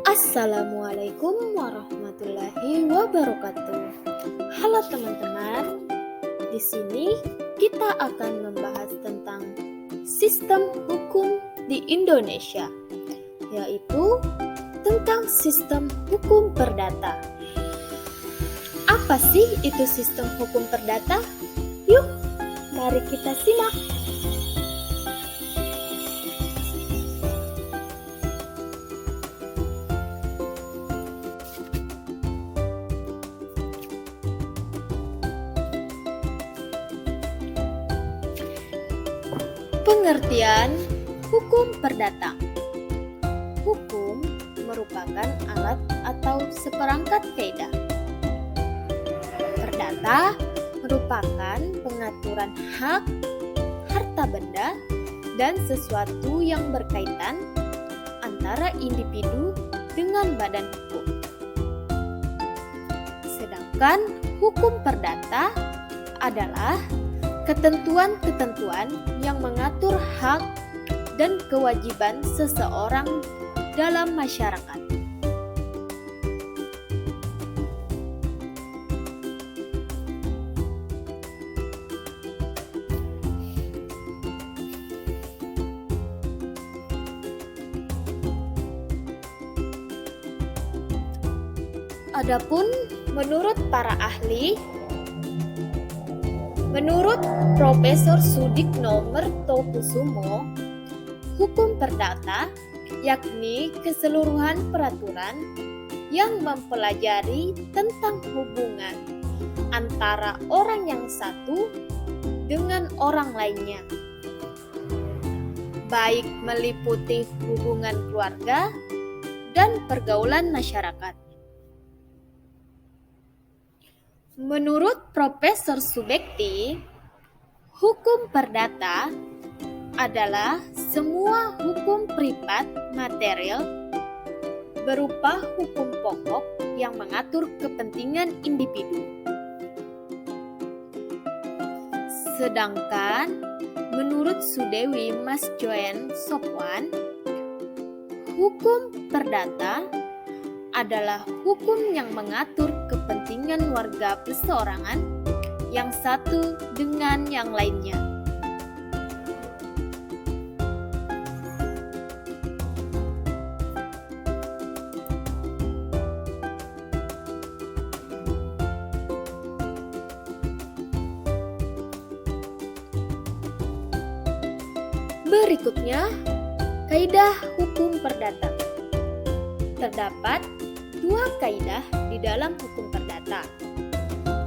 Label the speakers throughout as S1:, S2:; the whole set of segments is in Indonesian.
S1: Assalamualaikum warahmatullahi wabarakatuh. Halo teman-teman, di sini kita akan membahas tentang sistem hukum di Indonesia, yaitu tentang sistem hukum perdata. Apa sih itu sistem hukum perdata? Yuk, mari kita simak. Pengertian hukum perdata. Hukum merupakan alat atau seperangkat kaidah. Perdata merupakan pengaturan hak, harta benda, dan sesuatu yang berkaitan antara individu dengan badan hukum. Sedangkan hukum perdata adalah ketentuan-ketentuan yang mengatur hak dan kewajiban seseorang dalam masyarakat. Adapun menurut para ahli, menurut Profesor Sudikno Mertokusumo, hukum perdata yakni keseluruhan peraturan yang mempelajari tentang hubungan antara orang yang satu dengan orang lainnya, baik meliputi hubungan keluarga dan pergaulan masyarakat. Menurut Profesor Subekti, hukum perdata adalah semua hukum privat material berupa hukum pokok yang mengatur kepentingan individu. Sedangkan menurut Sudewi Masjoen Sopwan, hukum perdata adalah hukum yang mengatur kepentingan warga perseorangan yang satu dengan yang lainnya. Berikutnya, kaidah hukum perdata. Terdapat dua kaidah di dalam hukum perdata,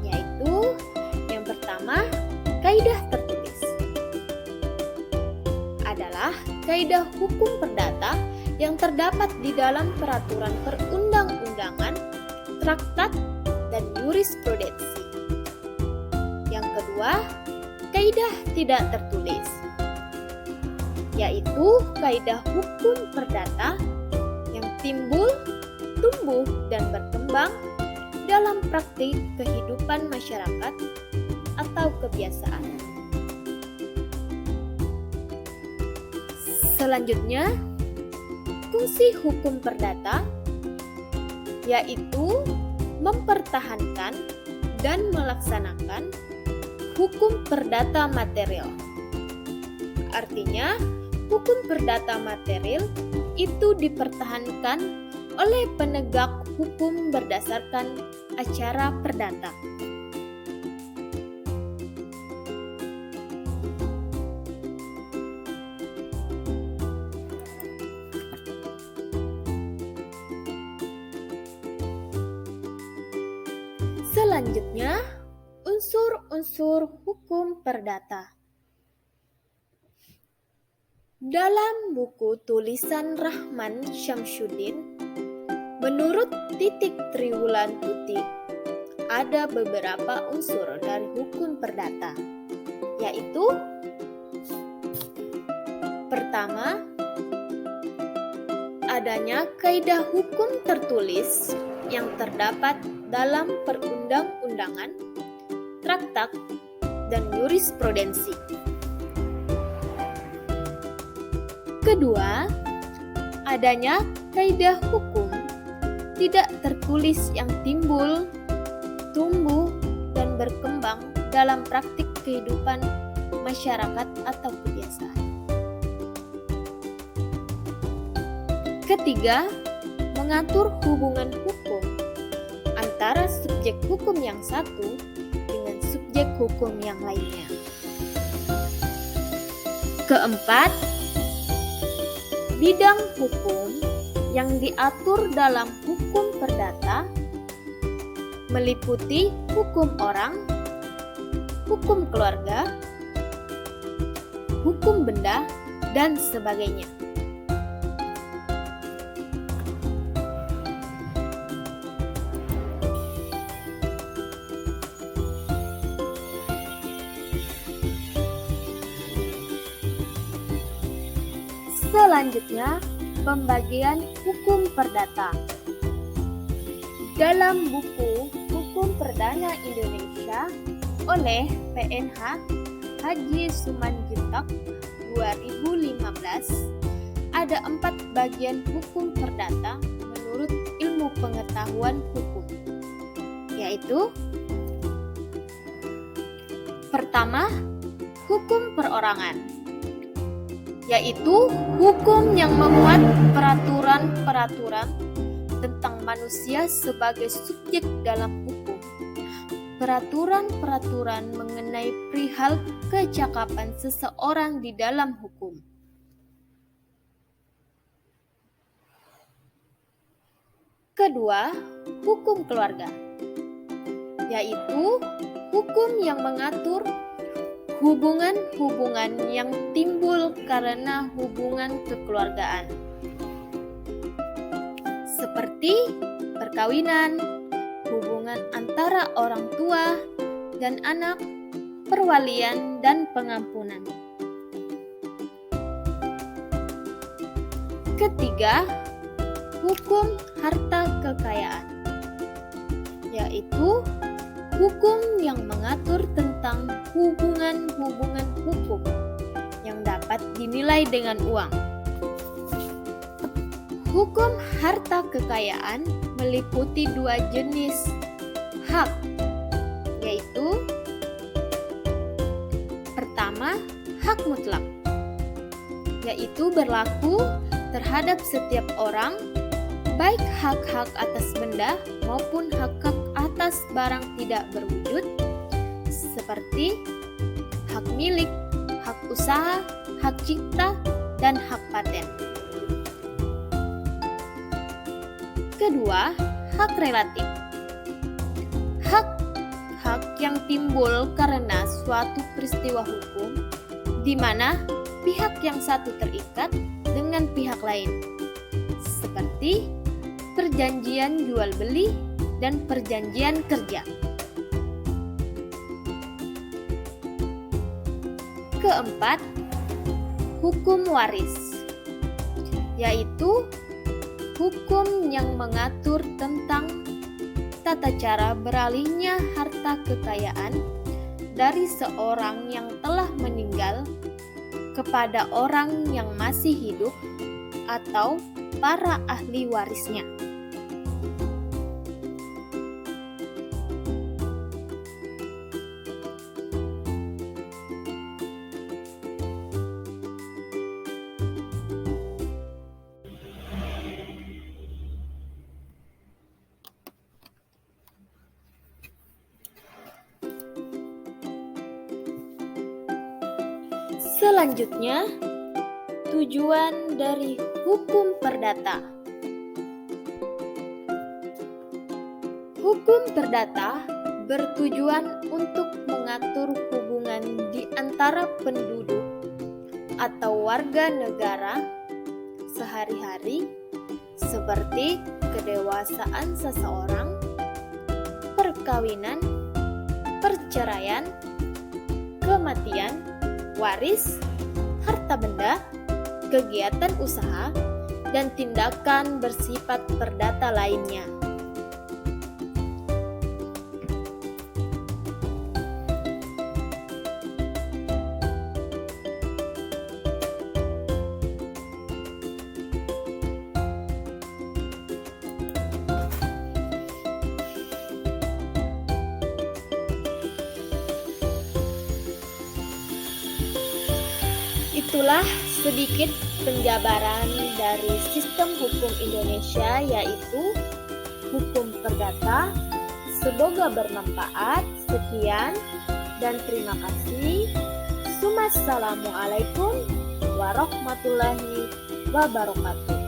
S1: yaitu yang pertama, kaidah tertulis. Adalah kaidah hukum perdata yang terdapat di dalam peraturan perundang-undangan, traktat, dan jurisprudensi. Yang kedua, kaidah tidak tertulis, yaitu kaidah hukum perdata yang tumbuh dan berkembang dalam praktik kehidupan masyarakat atau kebiasaan. Selanjutnya, fungsi hukum perdata yaitu mempertahankan dan melaksanakan hukum perdata material. Artinya, hukum perdata material itu dipertahankan oleh penegak hukum berdasarkan acara perdata. Selanjutnya, unsur-unsur hukum perdata. Dalam buku tulisan Rahman Syamsuddin, menurut Titik Triwulan Tuti, ada beberapa unsur dari hukum perdata, yaitu pertama, adanya kaidah hukum tertulis yang terdapat dalam perundang-undangan, traktat, dan jurisprudensi. Kedua, adanya kaidah hukum tidak tertulis yang timbul, tumbuh, dan berkembang dalam praktik kehidupan masyarakat atau kebiasaan. Ketiga, mengatur hubungan hukum antara subjek hukum yang satu dengan subjek hukum yang lainnya. Keempat, bidang hukum yang diatur dalam hukum perdata meliputi hukum orang, hukum keluarga, hukum benda, dan sebagainya. Selanjutnya, pembagian hukum perdata. Dalam buku Hukum Perdana Indonesia oleh PNH Haji Sumanjuntak 2015, ada 4 bagian hukum perdata menurut ilmu pengetahuan hukum, yaitu: pertama, hukum perorangan, yaitu hukum yang memuat peraturan-peraturan tentang manusia sebagai subjek dalam hukum. Peraturan-peraturan mengenai perihal kecakapan seseorang di dalam hukum. Kedua, hukum keluarga, yaitu hukum yang mengatur hubungan-hubungan yang timbul karena hubungan kekeluargaan, seperti perkawinan, hubungan antara orang tua dan anak, perwalian, dan pengampunan. Ketiga, hukum harta kekayaan, yaitu hukum yang mengatur tentang hubungan-hubungan hukum yang dapat dinilai dengan uang. Hukum harta kekayaan meliputi 2 jenis hak, yaitu: pertama, hak mutlak, yaitu berlaku terhadap setiap orang, baik hak-hak atas benda maupun hak-hak atas barang tidak berwujud, seperti hak milik, hak usaha, hak cipta, dan hak paten. Kedua, hak relatif. Hak yang timbul karena suatu peristiwa hukum di mana pihak yang satu terikat dengan pihak lain, seperti perjanjian jual beli dan perjanjian kerja. Keempat, hukum waris, yaitu hukum yang mengatur tentang tata cara beralihnya harta kekayaan dari seorang yang telah meninggal kepada orang yang masih hidup atau para ahli warisnya. Selanjutnya, tujuan dari hukum perdata. Hukum perdata bertujuan untuk mengatur hubungan di antara penduduk atau warga negara sehari-hari, seperti kedewasaan seseorang, perkawinan, perceraian, kematian, waris, harta benda, kegiatan usaha, dan tindakan bersifat perdata lainnya. Itulah sedikit penjabaran dari sistem hukum Indonesia, yaitu hukum perdata. Semoga bermanfaat. Sekian dan terima kasih. Wassalamualaikum warahmatullahi wabarakatuh.